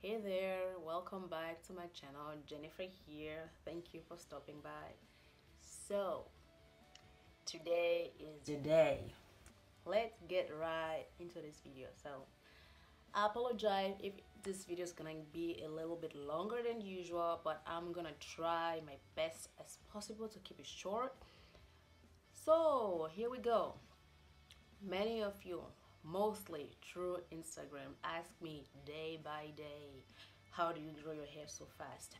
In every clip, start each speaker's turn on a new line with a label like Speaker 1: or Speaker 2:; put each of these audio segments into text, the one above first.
Speaker 1: Hey there, welcome back to my channel. Jennifer here. Thank you for stopping by. So, today is the day. Let's get right into this video. So, I apologize if this video is gonna be a little bit longer than usual, but I'm gonna try my best as possible to keep it short. So, here we go. Many of you, mostly through Instagram, ask me day by day, how do you grow your hair so fast?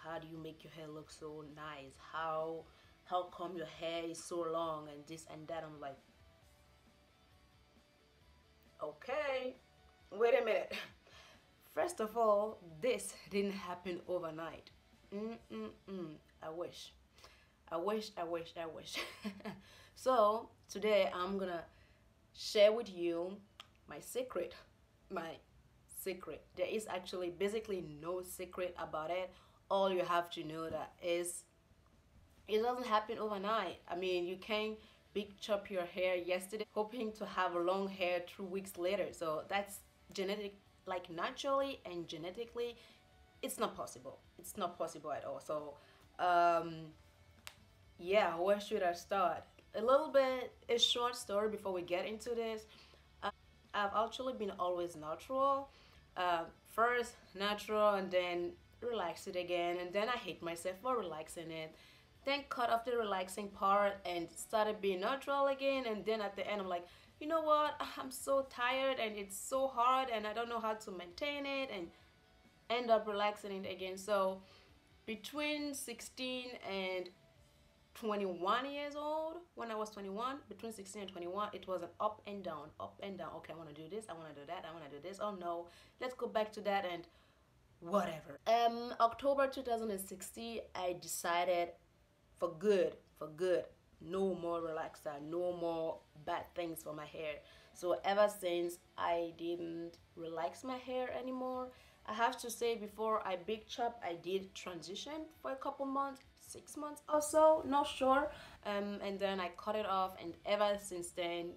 Speaker 1: How do you make your hair look so nice? How come your hair is so long and this and that? I'm like, okay, wait a minute. First of all, this didn't happen overnight. I wish. I wish. So today I'm gonna share with you my secret. My secret. There is actually basically no secret about it. All you have to know that is it doesn't happen overnight. I mean, you can't big chop your hair yesterday hoping to have long hair 2 weeks later. So that's genetic, like naturally and genetically, it's not possible. It's not possible at all. So yeah, where should I start? A little bit, a short story before we get into this. I've actually been always natural. First natural and then relax it again, and then I hate myself for relaxing it. Then cut off the relaxing part and started being natural again, and then at the end I'm like, you know what? I'm so tired and it's so hard and I don't know how to maintain it, and end up relaxing it again. So between 16 and 21 years old, when I was 21, between 16 and 21, it was an up and down, up and down. Okay, I want to do this, I want to do that, I want to do this. Oh no, let's go back to that and whatever. October 2016, I decided for good, no more relaxer, no more bad things for my hair. So ever since, I didn't relax my hair anymore. I have to say, before I big chop, I did transition for a couple months, 6 months or so, not sure. And then I cut it off, and ever since then,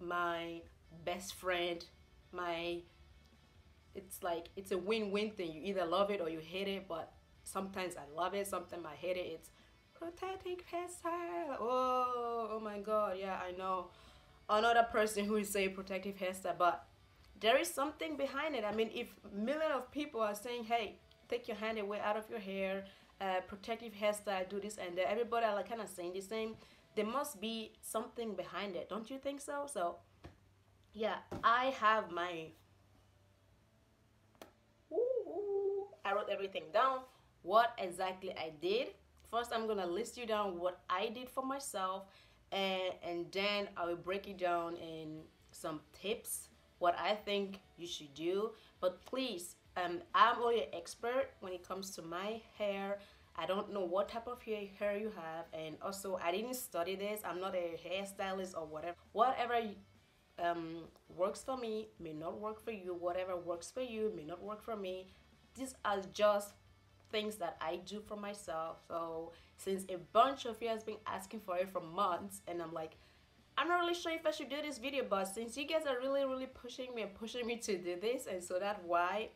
Speaker 1: my best friend, my it's like it's a win-win thing. You either love it or you hate it, but sometimes I love it, sometimes I hate it. It's protecting hairstyle. Oh my god, yeah, I know another person who is say protective hairstyle, but there is something behind it. I mean, if millions of people are saying, hey, take your hand away out of your hair, protective hairstyle, do this and that, everybody are like kind of saying the same, there must be something behind it, don't you think so? So yeah, I have my I wrote everything down, what exactly I did. First, I'm gonna list you down what I did for myself, and then I will break it down in some tips, what I think you should do. But please, I'm only an expert when it comes to my hair. I don't know what type of hair you have, and also I didn't study this. I'm not a hairstylist or whatever. Whatever works for me may not work for you. Whatever works for you may not work for me. These are just things that I do for myself. So since a bunch of you has been asking for it for months, and I'm like, I'm not really sure if I should do this video, but since you guys are really pushing me and pushing me to do this, and so that's why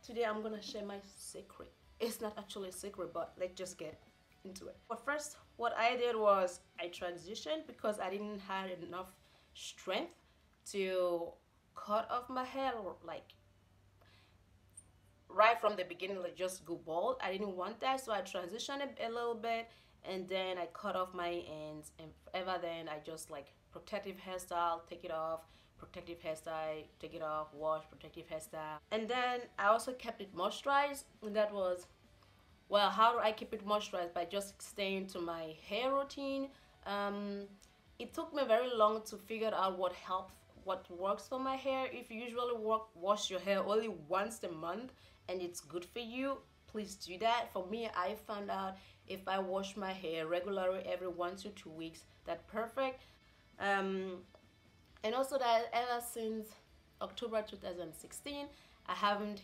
Speaker 1: today I'm gonna share my secret. It's not actually a secret, but let's just get into it. But first, what I did was I transitioned because I didn't have enough strength to cut off my hair, like right from the beginning, like just go bald. I didn't want that, so I transitioned a little bit, and then I cut off my ends, and ever then I just like protective hairstyle, take it off, protective hairstyle, take it off, wash, protective hairstyle. And then I also kept it moisturized, and that was, well, how do I keep it moisturized? By just staying to my hair routine. It took me very long to figure out what works for my hair. If you usually wash your hair only once a month and it's good for you, please do that. For me, I found out if I wash my hair regularly every 1 to 2 weeks, that's perfect. And also that ever since October 2016, I haven't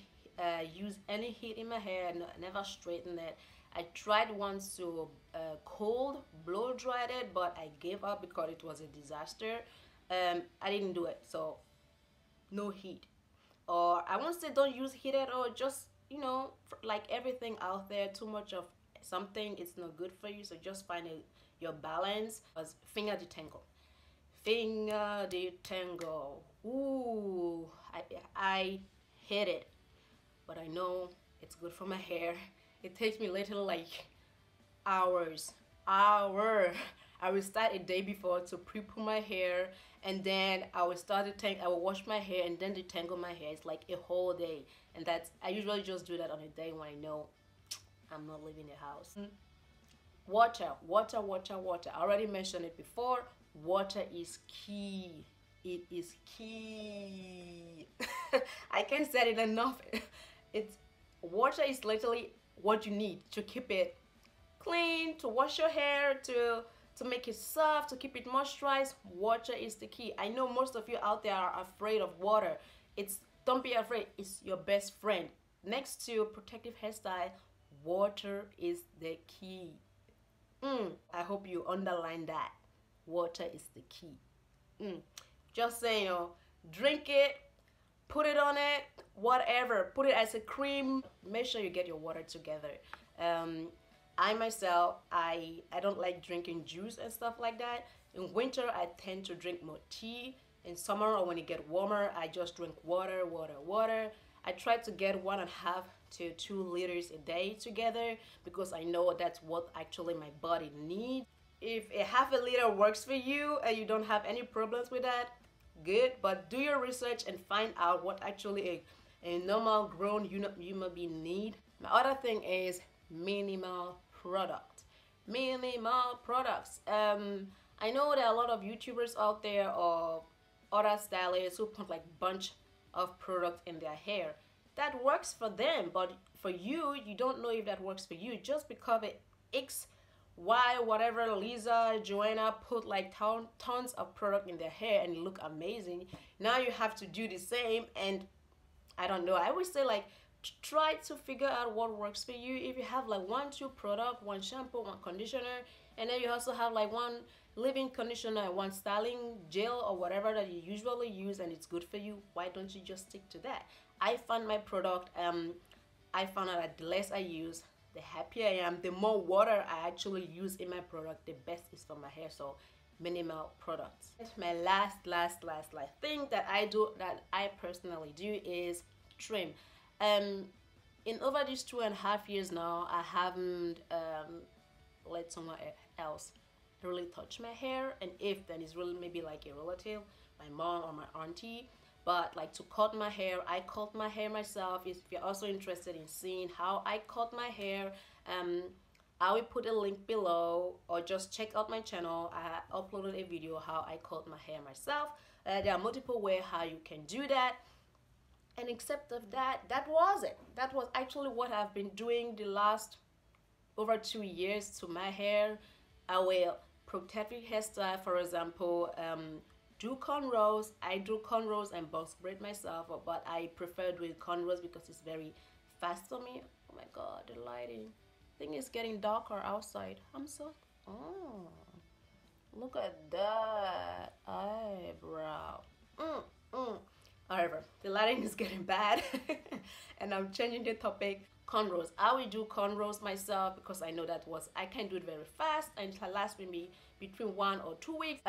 Speaker 1: used any heat in my hair, never straightened it. I tried once to cold blow dried it, but I gave up because it was a disaster. I didn't do it, so no heat. or I won't say don't use heated oil, just like everything out there, too much of something it's not good for you. So just find your balance. As finger detangle, finger detangle. Ooh, I hate it, but I know it's good for my hair. It takes me literally like hours, hour. I will start a day before to pre-poo my hair, and then I will start to tank. I will wash my hair and then detangle my hair. It's like a whole day, and that's I usually just do that on a day when I know I'm not leaving the house. Water, water, water, water. I already mentioned it before. Water is key. It is key. I can't say it enough. It's water is literally what you need to keep it clean, to wash your hair, to make it soft, to keep it moisturized. Water is the key. I know most of you out there are afraid of water. It's Don't be afraid. It's your best friend. Next to protective hairstyle, water is the key. I hope you underline that. Water is the key. Just say, drink it, put it on it, whatever. Put it as a cream. Make sure you get your water together. I myself, I don't like drinking juice and stuff like that. In winter, I tend to drink more tea. In summer or when it get warmer, I just drink water, water, water. I try to get 1.5 to 2 liters a day together because I know that's what actually my body needs. If a half a liter works for you and you don't have any problems with that, good. But do your research and find out what actually a normal grown human being need. My other thing is minimal product. Minimal products. I know there are a lot of YouTubers out there or other stylists who put like bunch of product in their hair. That works for them, but for you, you don't know if that works for you. Just because it X, Y, whatever, Lisa, Joanna put like tons of product in their hair and look amazing. Now you have to do the same, and I don't know. I would say like try to figure out what works for you. If you have like 1, 2 product, one shampoo, one conditioner, and then you also have like one leave-in conditioner and one styling gel or whatever that you usually use and it's good for you, why don't you just stick to that? I found my product, I found out that the less I use, the happier I am. The more water I actually use in my product, the best is for my hair. So minimal products. My last thing that I do, that I personally do, is trim. In over these 2.5 years now, I haven't let someone else really touch my hair, and if then it's really maybe like a relative, my mom or my auntie. But like to cut my hair, I cut my hair myself. If you're also interested in seeing how I cut my hair, I will put a link below, or just check out my channel. I uploaded a video how I cut my hair myself. There are multiple ways how you can do that. And except of that, that was it. That was actually what I've been doing the last over 2 years to my hair. I will protective hairstyle, for example, do cornrows. I do cornrows and box braid myself, but I prefer doing cornrows because it's very fast for me. Oh my god, the lighting. I think it's getting darker outside. Oh, look at that eyebrow. However, the lighting is getting bad and I'm changing the topic. Cornrows. I will do cornrows myself because I know that I can do it very fast and it lasts me between 1 or 2 weeks.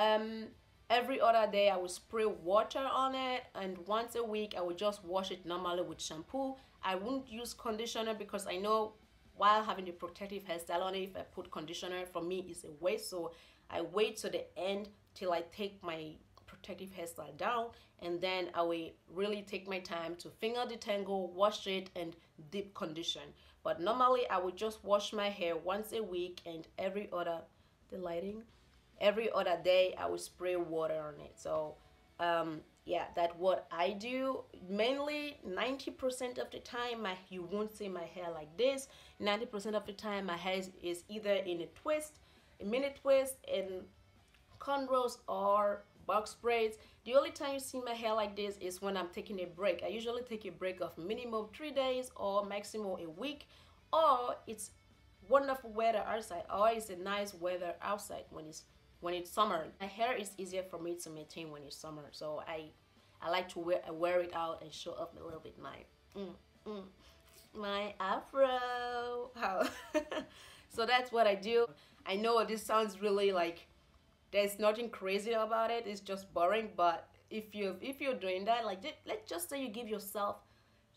Speaker 1: Every other day I will spray water on it, and once a week I will just wash it normally with shampoo. I won't use conditioner because I know while having the protective hairstyle on it, if I put conditioner, for me it's a waste. So I wait to the end till I take my protective hairstyle down, and then I will really take my time to finger detangle, wash it, and deep condition. But normally I would just wash my hair once a week, and every other day I will spray water on it. So yeah, that's what I do. Mainly 90% of the time you won't see my hair like this. 90% of the time my hair is either in a twist, a mini twist, in cornrows, or box braids. The only time you see my hair like this is when I'm taking a break. I usually take a break of minimum 3 days or maximum a week, or it's wonderful weather outside, or it's a nice weather outside when it's summer. My hair is easier for me to maintain when it's summer, so I like to wear it out and show up a little bit my afro. How? So that's what I do. I know this sounds really like there's nothing crazy about it. It's just boring. But if you're doing that, like let's just say you give yourself,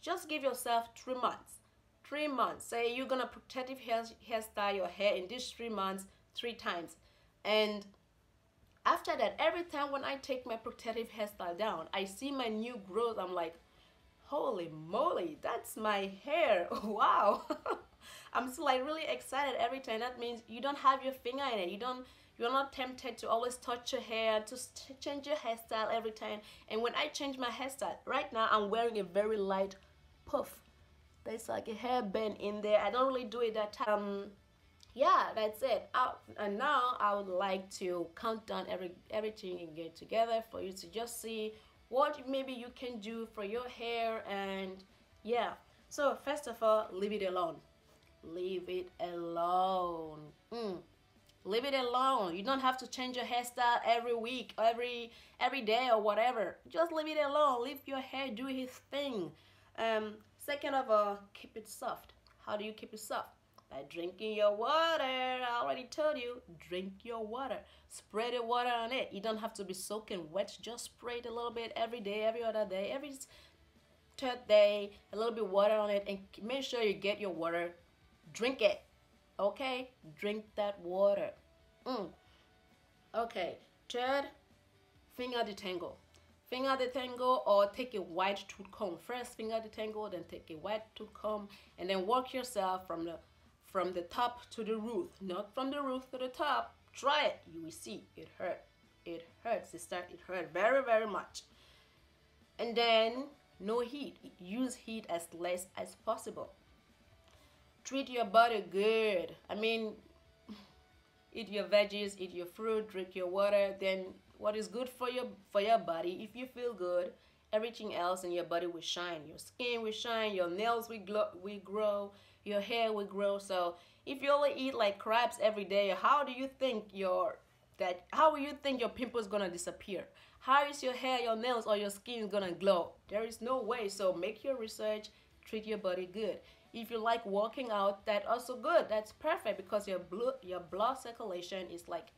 Speaker 1: just give yourself 3 months. 3 months. Say you're gonna protective hairstyle your hair in these 3 months 3 times, and after that, every time when I take my protective hairstyle down, I see my new growth. I'm like, holy moly, that's my hair. Wow. I'm still like really excited every time. That means you don't have your finger in it. You're not tempted to always touch your hair, to change your hairstyle every time. And when I change my hairstyle, right now I'm wearing a very light puff. There's like a hairband in there. I don't really do it that time. Yeah, that's it. And now I would like to count down everything and get together for you to just see what maybe you can do for your hair. And yeah, so first of all, leave it alone. Leave it alone. Leave it alone. You don't have to change your hairstyle every week, every day or whatever. Just leave it alone. Leave your hair do his thing. Second of all, keep it soft. How do you keep it soft? By drinking your water. I already told you, drink your water. Spray the water on it. You don't have to be soaking wet. Just spray it a little bit every day, every other day, every third day, a little bit water on it, and make sure you get your water. Drink it. Okay? Drink that water. Okay. Third, finger detangle. Finger detangle, or take a white tooth comb. First finger detangle, then take a white tooth comb, and then work yourself from the top to the root, not from the root to the top. Try it. You will see it hurt. It hurts, sister. It hurt very, very much. And then no heat. Use heat as less as possible. Treat your body good. I mean, eat your veggies, eat your fruit, drink your water. Then what is good for your body? If you feel good, everything else in your body will shine. Your skin will shine. Your nails will grow. Your hair will grow. So if you only eat like crabs every day, how will you think your pimples gonna disappear? How is your hair, your nails, or your skin gonna glow? There is no way. So make your research. Treat your body good. If you like working out, that's also good. That's perfect because your blood circulation is like,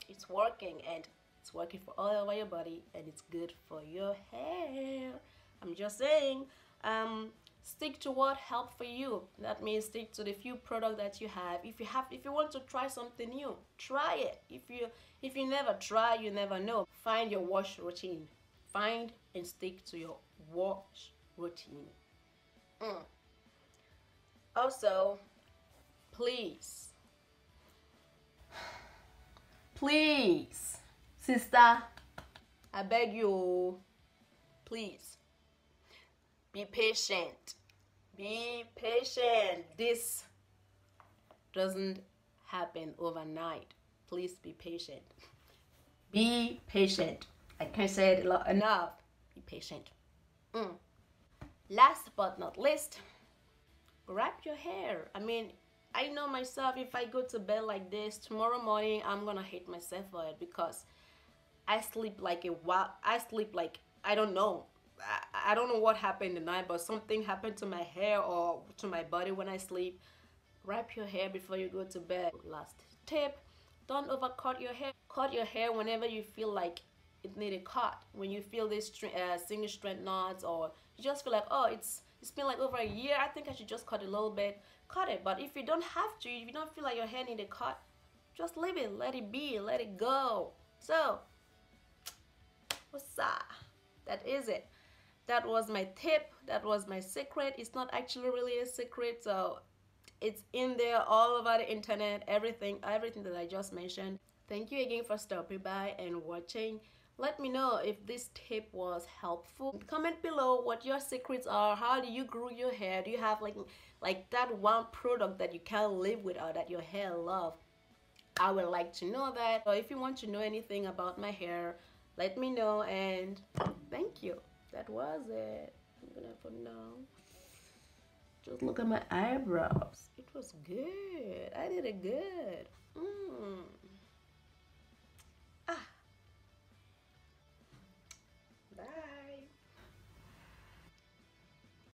Speaker 1: it's working, and it's working for all over your body, and it's good for your hair. I'm just saying, stick to what helps for you. That means stick to the few products that you have. If you want to try something new, try it. If you never try, you never know. Find your wash routine. Find and stick to your wash routine. Also, please, sister, I beg you, please, be patient. Be patient. This doesn't happen overnight. Please be patient. Be patient. I can't say it enough. Be patient. Last but not least, wrap your hair. I mean, I know myself, if I go to bed like this, tomorrow morning I'm gonna hate myself for it because I sleep like I don't know. I don't know what happened tonight, but something happened to my hair or to my body when I sleep. Wrap your hair before you go to bed. Last tip, don't overcut your hair. Cut your hair whenever you feel like it needed cut. When you feel this single strand knots, or you just feel like, oh, it's been like over a year, I think I should just cut a little bit. Cut it. But if you don't have to, if you don't feel like your hair needed cut, just leave it. Let it be. Let it go. So, what's up? That is it. That was my tip. That was my secret. It's not actually really a secret, so it's in there all over the internet. Everything that I just mentioned. Thank you again for stopping by and watching. Let me know if this tip was helpful. Comment below what your secrets are. How do you grow your hair? Do you have like that one product that you can't live without, that your hair love? I would like to know that. So if you want to know anything about my hair, let me know, and thank you. That was it. I'm gonna put now. Just look at my eyebrows. It was good. I did it good.